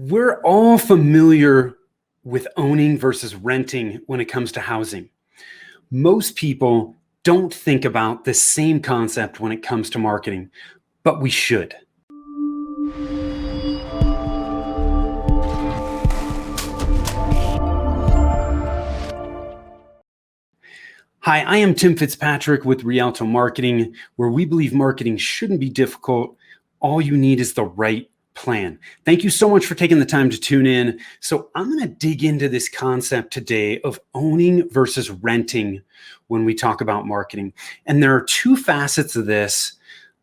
We're all familiar with owning versus renting when it comes to housing. Most people don't think about the same concept when it comes to marketing, but we should. Hi, I am Tim Fitzpatrick with Rialto Marketing, where we believe marketing shouldn't be difficult. All you need is the right plan. Thank you so much for taking the time to tune in. So I'm going to dig into this concept today of owning versus renting when we talk about marketing. And there are two facets of this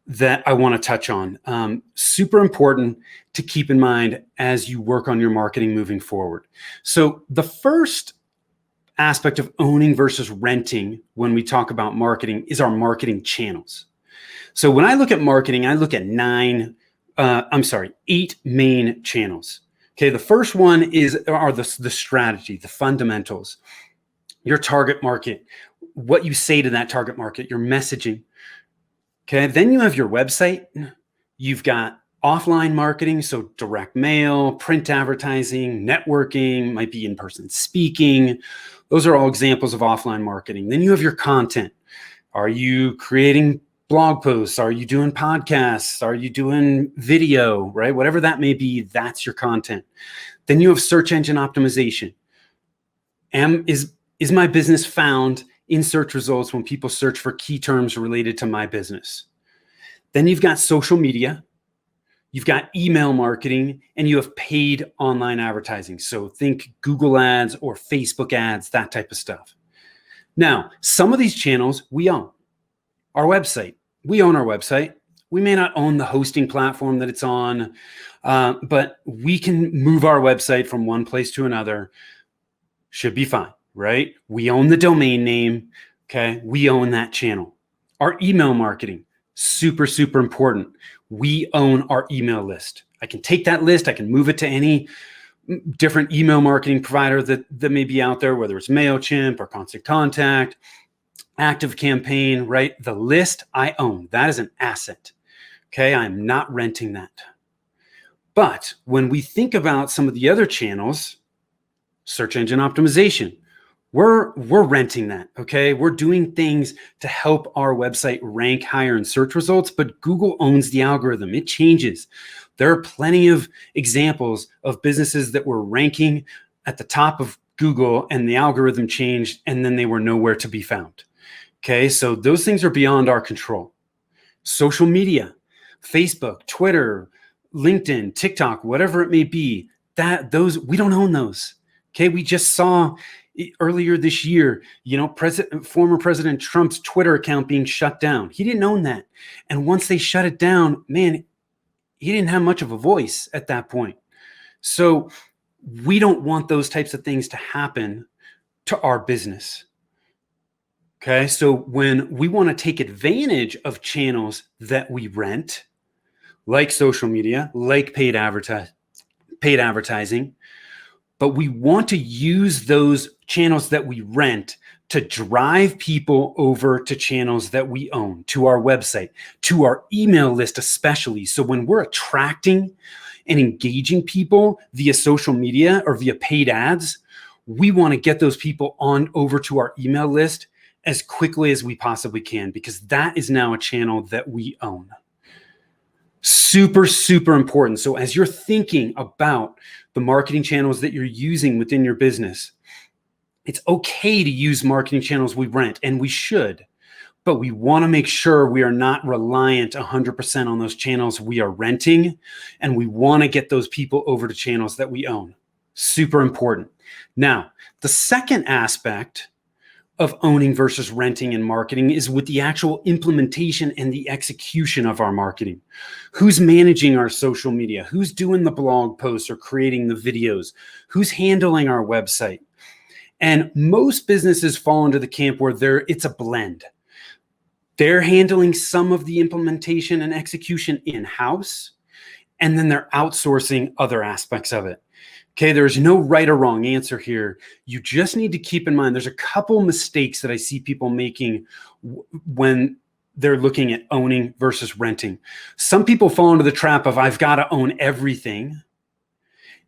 that I want to touch on. Super important to keep in mind as you work on your marketing moving forward. So the first aspect of owning versus renting when we talk about marketing is our marketing channels. So when I look at marketing, I look at eight main channels. Okay, the first one are the strategy, the fundamentals, your target market, what you say to that target market, your messaging. Okay, then you have your website. You've got offline marketing, so direct mail, print advertising, networking, might be in-person speaking. Those are all examples of offline marketing. Then you have your content. Are you creating blog posts? Are you doing podcasts? Are you doing video, right? Whatever that may be, that's your content. Then you have search engine optimization. Is my business found in search results when people search for key terms related to my business? Then you've got social media. You've got email marketing, and you have paid online advertising. So think Google ads or Facebook ads, that type of stuff. Now, some of these channels we own. Our website, we own our website. We may not own the hosting platform that it's on, but we can move our website from one place to another. Should be fine, right? We own the domain name, okay? We own that channel. Our email marketing, super, super important. We own our email list. I can take that list, I can move it to any different email marketing provider that may be out there, whether it's MailChimp or Constant Contact, ActiveCampaign, right? The list I own. That is an asset. Okay, I'm not renting that. But when we think about some of the other channels, search engine optimization, we're renting that, okay? We're doing things to help our website rank higher in search results, but Google owns the algorithm. It changes. There are plenty of examples of businesses that were ranking at the top of Google and the algorithm changed and then they were nowhere to be found. Okay, so those things are beyond our control. Social media, Facebook, Twitter, LinkedIn, TikTok, whatever it may be, we don't own those. Okay, we just saw earlier this year, former President Trump's Twitter account being shut down. He didn't own that. And once they shut it down, man, he didn't have much of a voice at that point. So we don't want those types of things to happen to our business. Okay, so when we want to take advantage of channels that we rent, like social media, like paid advertising, but we want to use those channels that we rent to drive people over to channels that we own, to our website, to our email list especially. So when we're attracting and engaging people via social media or via paid ads, we want to get those people on over to our email list as quickly as we possibly can, because that is now a channel that we own. Super, super important. So as you're thinking about the marketing channels that you're using within your business, it's okay to use marketing channels we rent, and we should, but we want to make sure we are not reliant 100% on those channels we are renting, and we want to get those people over to channels that we own. Super important. Now, the second aspect of owning versus renting in marketing is with the actual implementation and the execution of our marketing. Who's managing our social media? Who's doing the blog posts or creating the videos? Who's handling our website? And most businesses fall into the camp where it's a blend. They're handling some of the implementation and execution in-house, and then they're outsourcing other aspects of it. Okay, there's no right or wrong answer here. You just need to keep in mind there's a couple mistakes that I see people making when they're looking at owning versus renting. Some people fall into the trap of I've got to own everything,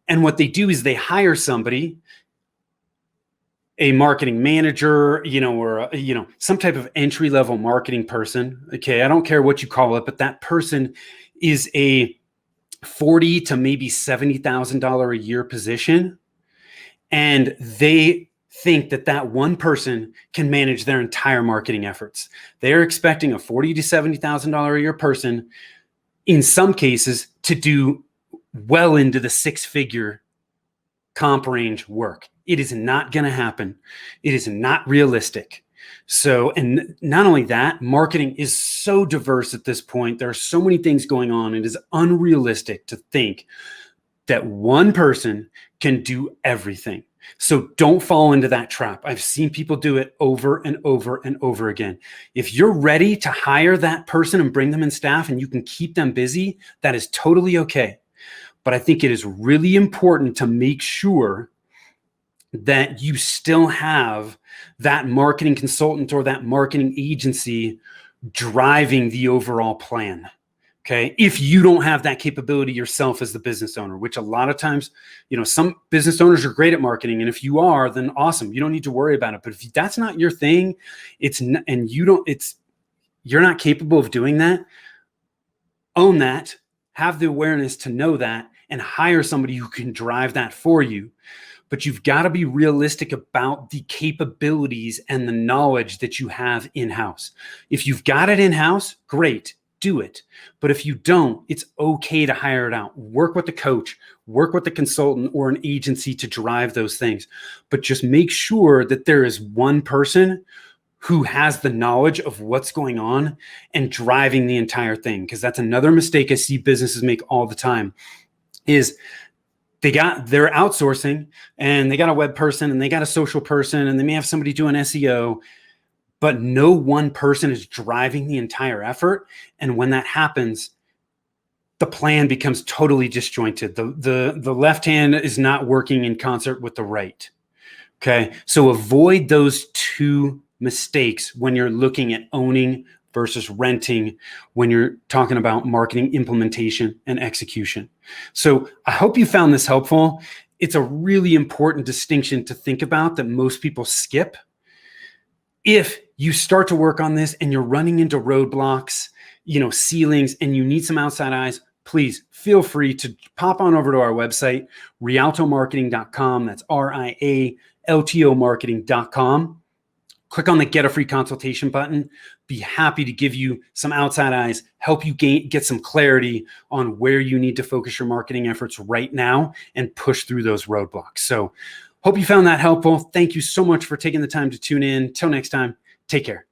And what they do is they hire somebody, a marketing manager, or some type of entry-level marketing person. Okay, I don't care what you call it, but that person is a $40,000 to maybe $70,000 a year position, and they think that that one person can manage their entire marketing efforts. They're expecting a $40,000 to $70,000 a year person, in some cases, to do well into the six-figure comp range work. It is not going to happen. It is not realistic. So, and not only that, marketing is so diverse at this point. There are so many things going on. It is unrealistic to think that one person can do everything. So don't fall into that trap. I've seen people do it over and over and over again. If you're ready to hire that person and bring them in staff and you can keep them busy, that is totally okay. But I think it is really important to make sure that you still have that marketing consultant or that marketing agency driving the overall plan. Okay. If you don't have that capability yourself as the business owner, which a lot of times, some business owners are great at marketing. And if you are, then awesome. You don't need to worry about it. But if that's not your thing, you're not capable of doing that, own that, have the awareness to know that, and hire somebody who can drive that for you. But you've got to be realistic about the capabilities and the knowledge that you have in-house. If you've got it in-house, great, do it. But if you don't, it's okay to hire it out. Work with the coach, work with the consultant or an agency to drive those things. But just make sure that there is one person who has the knowledge of what's going on and driving the entire thing. Because that's another mistake I see businesses make all the time, is they're outsourcing and they got a web person and they got a social person and they may have somebody doing SEO, but no one person is driving the entire effort. And when that happens, the plan becomes totally disjointed. The left hand is not working in concert with the right. Okay. So avoid those two mistakes when you're looking at owning versus renting, when you're talking about marketing implementation and execution. So I hope you found this helpful. It's a really important distinction to think about that most people skip. If you start to work on this and you're running into roadblocks, ceilings, and you need some outside eyes, please feel free to pop on over to our website, rialtomarketing.com. That's RIALTO marketing.com. Click on the Get a Free Consultation button. Be happy to give you some outside eyes, help you get some clarity on where you need to focus your marketing efforts right now and push through those roadblocks. So hope you found that helpful. Thank you so much for taking the time to tune in. Till next time, take care.